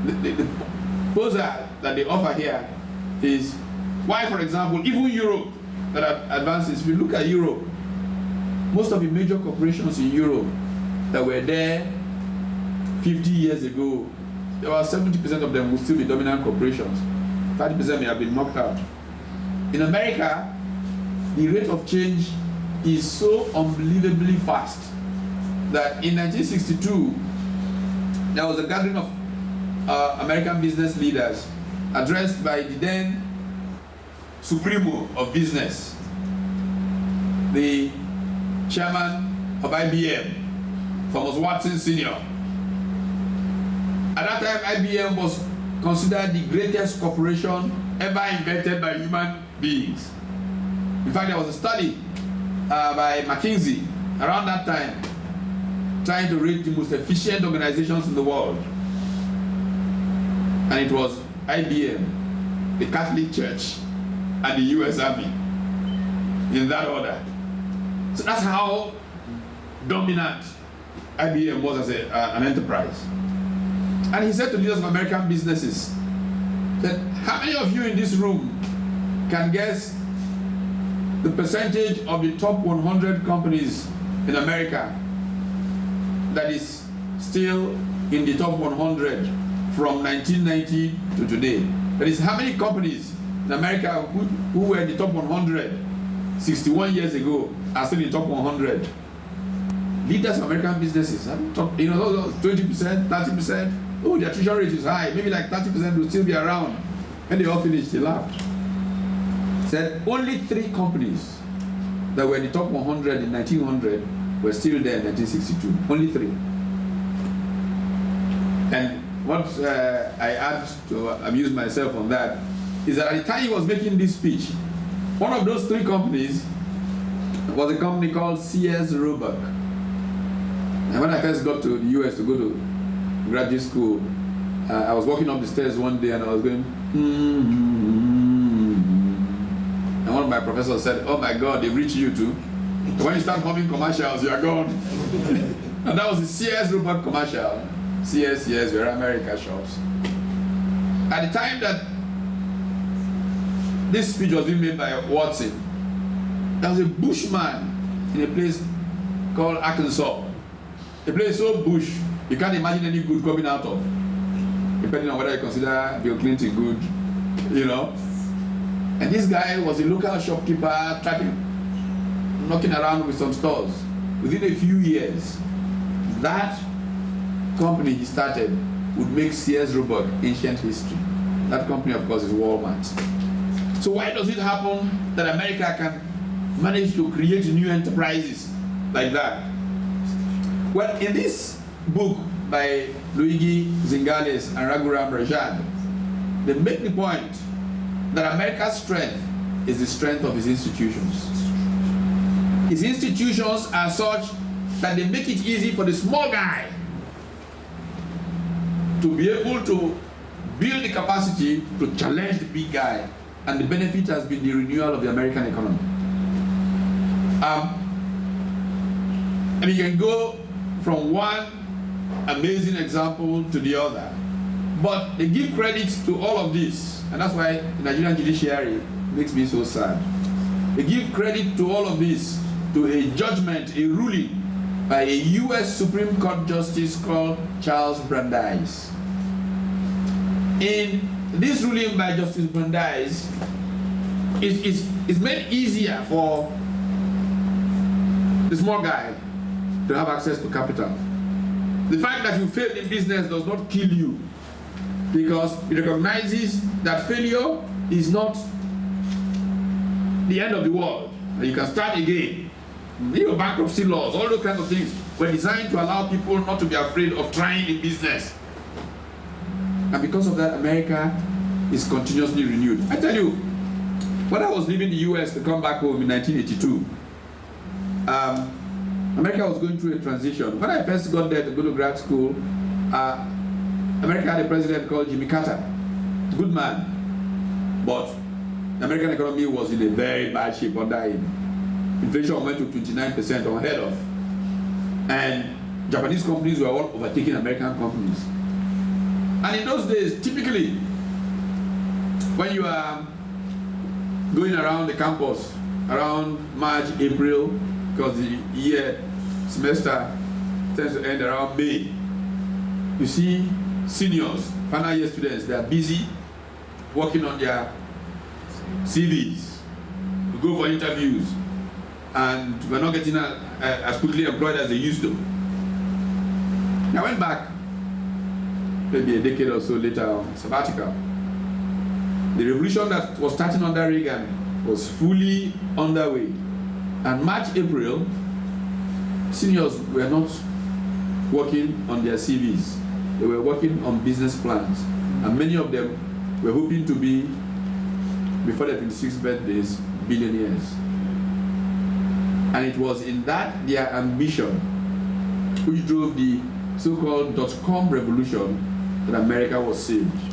the proposal that they offer here is why, for example, even Europe that advances, if you look at Europe, most of the major corporations in Europe that were there 50 years ago, about 70% of them will still be dominant corporations. 30% may have been knocked out. In America, the rate of change is so unbelievably fast that in 1962, there was a gathering of American business leaders addressed by the then Supremo of Business, the chairman of IBM, Thomas Watson Sr. At that time, IBM was considered the greatest corporation ever invented by human beings. In fact, there was a study by McKinsey around that time trying to rate the most efficient organizations in the world. And it was IBM, the Catholic Church, and the US Army, in that order. So that's how dominant IBM was as an enterprise. And he said to leaders of American businesses, that how many of you in this room can guess the percentage of the top 100 companies in America that is still in the top 100 from 1990 to today? That is, how many companies in America who were in the top 100 61 years ago are still in the top 100? Leaders of American businesses, top, 20%, 30%. Oh, the attrition rate is high. Maybe like 30% will still be around. When they all finished, they laughed. Said only 3 companies that were in the top 100 in 1900 were still there in 1962. Only 3. And what I add to amuse myself on that is that at the time he was making this speech, one of those 3 companies was a company called Sears Roebuck. And when I first got to the US to go to graduate school, I was walking up the stairs one day and I was going, and one of my professors said, "Oh my God, they've reached you too. When you start humming commercials, you are gone." And that was the Sears Roebuck commercial. Sears, we're America shops. At the time that this speech was being made by Watson, there was a bushman in a place called Arkansas. A place so bush, you can't imagine any good coming out of, depending on whether you consider Bill Clinton good, And this guy was a local shopkeeper, knocking around with some stores. Within a few years, that company he started would make Sears Roebuck ancient history. That company, of course, is Walmart. So why does it happen that America can manage to create new enterprises like that? Well, in this book by Luigi Zingales and Raghuram Rajan, they make the point that America's strength is the strength of its institutions. Its institutions are such that they make it easy for the small guy to be able to build the capacity to challenge the big guy, and the benefit has been the renewal of the American economy. And you can go from one amazing example to the other, but they give credit to all of this, and that's why the Nigerian judiciary makes me so sad. They give credit to all of this to a judgment, a ruling by a US Supreme Court Justice called Charles Brandeis. In this ruling by Justice Brandeis, it's made easier for the small guy to have access to capital. The fact that you failed in business does not kill you, because it recognizes that failure is not the end of the world, and you can start again. Bankruptcy laws, all those kinds of things were designed to allow people not to be afraid of trying in business. And because of that, America is continuously renewed. I tell you, when I was leaving the US to come back home in 1982, America was going through a transition. When I first got there to go to grad school, America had a president called Jimmy Carter. Good man. But the American economy was in a very bad shape under him. Inflation went to 29% unheard of. And Japanese companies were all overtaking American companies. And in those days, typically, when you are going around the campus around March, April, because the year semester tends to end around May, you see seniors, final year students, they are busy working on their CVs, to go for interviews, and we're not getting as quickly employed as they used to. I went back maybe a decade or so later on sabbatical. The revolution that was starting under Reagan was fully underway. And March, April, seniors were not working on their CVs. They were working on business plans. And many of them were hoping to be, before their 26th birthdays, billionaires. And it was in that their ambition which drove the so-called dot-com revolution that America was saved.